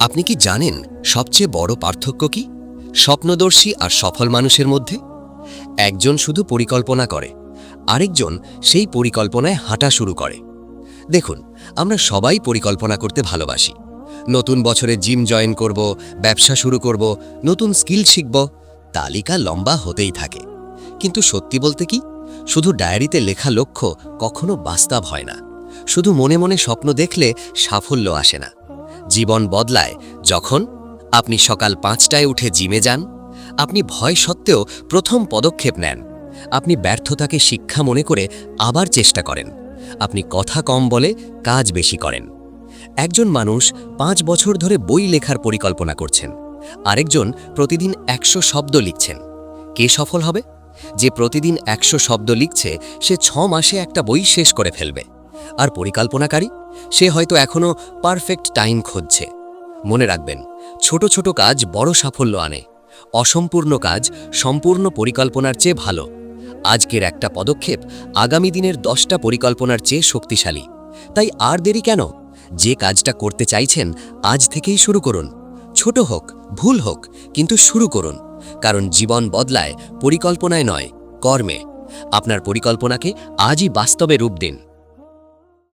আপনি কি জানেন সবচেয়ে বড় পার্থক্য কি স্বপ্নদর্শী আর সফল মানুষের মধ্যে? একজন শুধু পরিকল্পনা করে, আরেকজন সেই পরিকল্পনায় হাঁটা শুরু করে। দেখুন, আমরা সবাই পরিকল্পনা করতে ভালোবাসি। নতুন বছরে জিম জয়েন করব, ব্যবসা শুরু করব, নতুন স্কিল শিখব, তালিকা লম্বা হতেই থাকে। কিন্তু সত্যি বলতে কি, শুধু ডায়েরিতে লেখা লক্ষ্য কখনো বাস্তব হয় না। শুধু মনে মনে স্বপ্ন দেখলে সাফল্য আসে না। জীবন বদলায় যখন আপনি সকাল ৫টায় উঠে জিমে যান, আপনি ভয় সত্ত্বেও প্রথম পদক্ষেপ নেন, আপনি ব্যর্থতাকে শিক্ষা মনে করে আবার চেষ্টা করেন, আপনি কথা কম বলে কাজ বেশি করেন। একজন মানুষ ৫ বছর ধরে বই লেখার পরিকল্পনা করছেন, আরেকজন প্রতিদিন ১০০ শব্দ লিখছেন। কে সফল হবে? যে প্রতিদিন ১০০ শব্দ লিখছে সে ৬ মাসে একটা বই শেষ করে ফেলবে। আর পরিকল্পনাকারী, সে হয়তো এখনও পারফেক্ট টাইম খুঁজছে। মনে রাখবেন, ছোট ছোট কাজ বড় সাফল্য আনে। অসম্পূর্ণ কাজ সম্পূর্ণ পরিকল্পনার চেয়ে ভালো। আজকের একটা পদক্ষেপ আগামী দিনের ১০টা পরিকল্পনার চেয়ে শক্তিশালী। তাই আর দেরি কেন? যে কাজটা করতে চাইছেন আজ থেকেই শুরু করুন। ছোট হোক, ভুল হোক, কিন্তু শুরু করুন। কারণ জীবন বদলায় পরিকল্পনায় নয়, কর্মে। আপনার পরিকল্পনাকে আজই বাস্তবে রূপ দিন।